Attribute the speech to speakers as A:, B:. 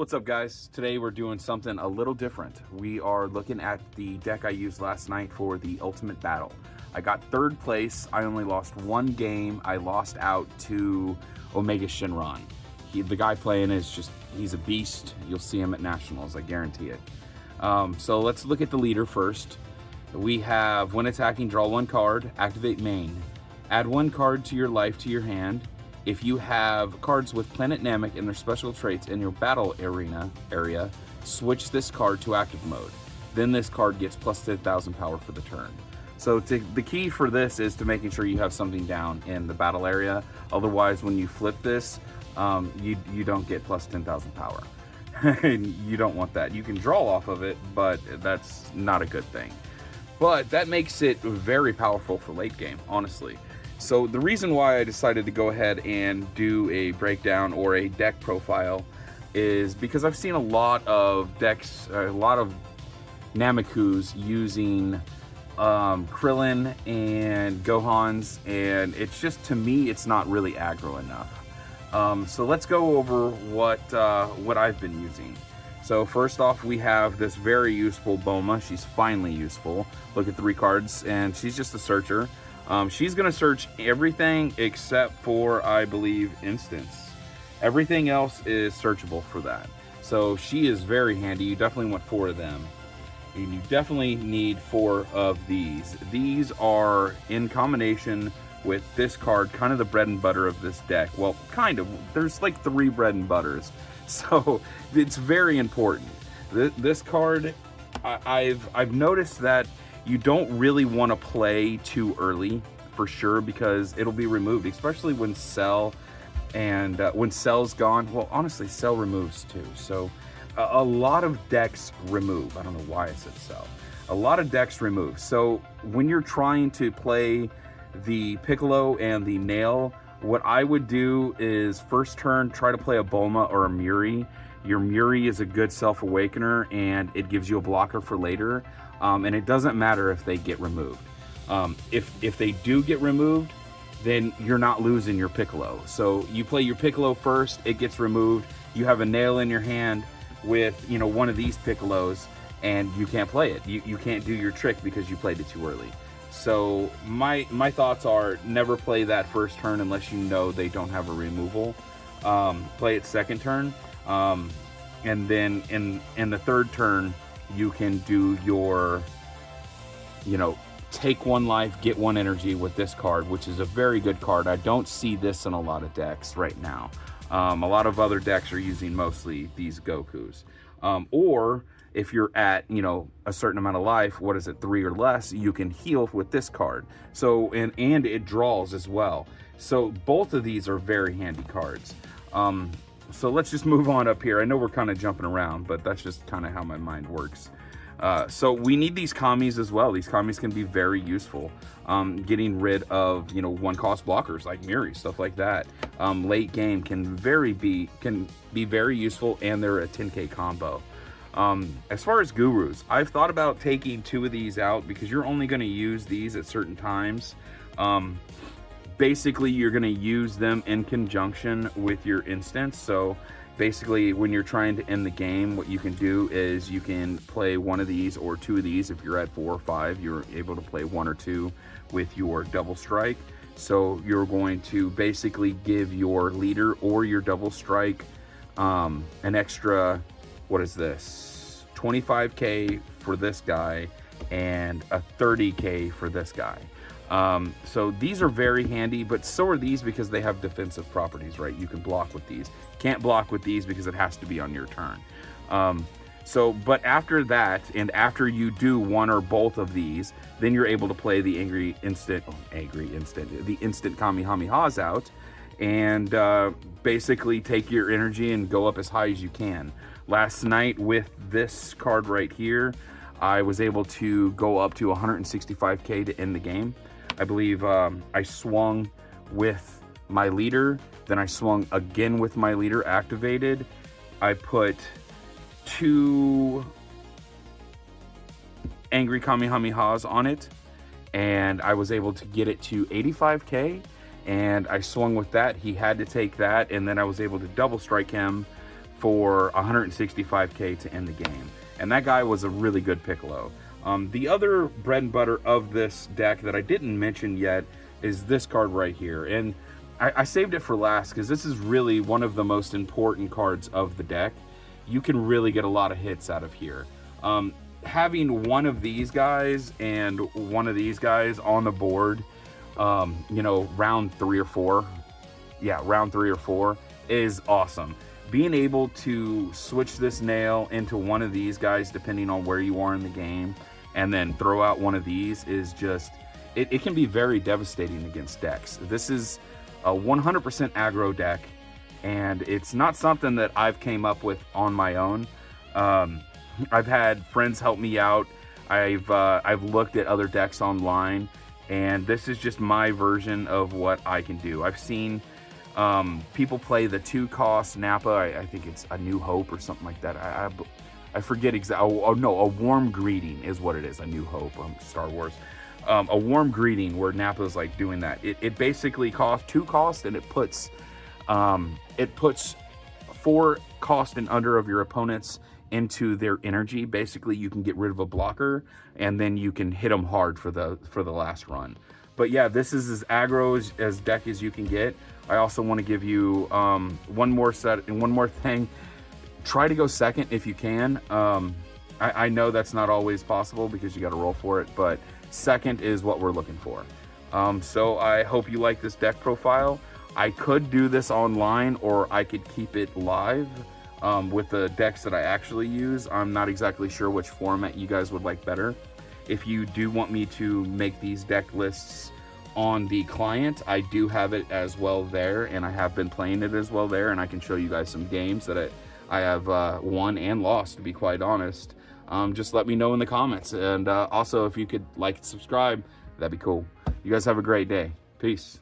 A: What's up, guys? Today we're doing something a little different. We are looking at the deck I used last night for the Ultimate Battle. I got third place. I only lost one game. I lost out to Omega Shinron. The guy playing he's a beast. You'll see him at Nationals, I guarantee it. So let's look at the leader first. We have, when attacking, draw one card, activate main. Add one card to your life to your hand. If you have cards with Planet Namek and their special traits in your battle area, switch this card to active mode. Then this card gets plus 10,000 power for the turn. So the key for this is to making sure you have something down in the battle area. Otherwise, when you flip this, you don't get plus 10,000 power. You don't want that. You can draw off of it, but that's not a good thing. But that makes it very powerful for late game, honestly. So the reason why I decided to go ahead and do a breakdown or a deck profile is because I've seen a lot of decks, a lot of Namekus using Krillin and Gohans, and it's just, to me, it's not really aggro enough. So let's go over what I've been using. So first off, we have this very useful Boma. She's finally useful. Look at 3 cards, and she's just a searcher. She's going to search everything except for, I believe, instants. Everything else is searchable for that. So she is very handy. You definitely want 4 of them. And you definitely need 4 of these. These are in combination with this card, kind of the bread and butter of this deck. Well, kind of. There's like 3 bread and butters. So it's very important. This card, I've noticed that you don't really want to play too early, for sure, because it'll be removed, especially when Cell and when Cell's gone. Well, honestly, Cell removes too. So a lot of decks remove. I don't know why I said Cell. A lot of decks remove. So when you're trying to play the Piccolo and the Nail, what I would do is first turn try to play a Bulma or a Muri. Your Muri is a good self-awakener, and it gives you a blocker for later. And it doesn't matter if they get removed. If they do get removed, then you're not losing your Piccolo. So you play your Piccolo first, it gets removed. You have a Nail in your hand with, one of these Piccolos, and you can't play it. You can't do your trick because you played it too early. So my thoughts are, never play that first turn unless you know they don't have a removal. Play it second turn, and then in the third turn, you can do your, take 1 life, get 1 energy with this card, which is a very good card. I don't see this in a lot of decks right now. A lot of other decks are using mostly these Gokus. Or if you're at, a certain amount of life, 3 or less, you can heal with this card. So, and it draws as well. So both of these are very handy cards. So let's just move on up here. I know we're kind of jumping around, but that's just kind of how my mind works. So we need these Kamis as well. These Kamis can be very useful. Getting rid of, 1-cost blockers like Muri, stuff like that. Late game can be very useful, and they're a 10k combo. As far as Gurus, I've thought about taking 2 of these out because you're only going to use these at certain times. Basically, you're going to use them in conjunction with your instance. So basically, when you're trying to end the game, what you can do is you can play 1 of these or 2 of these. If you're at 4 or 5, you're able to play 1 or 2 with your double strike. So you're going to basically give your leader or your double strike an extra, what is this? 25k for this guy and a 30k for this guy. So these are very handy, but so are these because they have defensive properties, right? You can block with these. Can't block with these because it has to be on your turn. But after that, and after you do 1 or both of these, then you're able to play the the instant Kamehamehas out, and basically take your energy and go up as high as you can. Last night with this card right here, I was able to go up to 165k to end the game. I believe I swung with my leader, then I swung again with my leader activated. I put 2 angry Kamehamehas on it, and I was able to get it to 85k, and I swung with that. He had to take that, and then I was able to double strike him for 165k to end the game. And that guy was a really good Piccolo. The other bread and butter of this deck that I didn't mention yet is this card right here. And I saved it for last because this is really one of the most important cards of the deck. You can really get a lot of hits out of here. Having one of these guys and one of these guys on the board, you know, round 3 or 4, round 3 or 4 is awesome. Being able to switch this nail into one of these guys, depending on where you are in the game, and then throw out one of these is just, it can be very devastating against decks. This is a 100% aggro deck, and it's not something that I've came up with on my own. I've had friends help me out. I've looked at other decks online, and this is just my version of what I can do. I've seen people play the 2-cost Nappa. I think it's A New Hope or something like that. I forget exactly. Oh no, A Warm Greeting is what it is. A New Hope, Star Wars. A Warm Greeting, where Nappa's like doing that. It basically costs 2 cost, and it puts 4 cost and under of your opponents into their energy. Basically, you can get rid of a blocker, and then you can hit them hard for the last run. But yeah, this is as aggro as deck as you can get. I also want to give you one more set and one more thing. Try to go second if you can. I know that's not always possible because you got to roll for it, but second is what we're looking for. So I hope you like this deck profile. I could do this online, or I could keep it live with the decks that I actually use. I'm not exactly sure which format you guys would like better. If you do want me to make these deck lists on the client, I do have it as well there, and I have been playing it as well there, and I can show you guys some games that I have won and lost, to be quite honest. Just let me know in the comments, and also if you could like and subscribe, that'd be cool. You guys have a great day. Peace.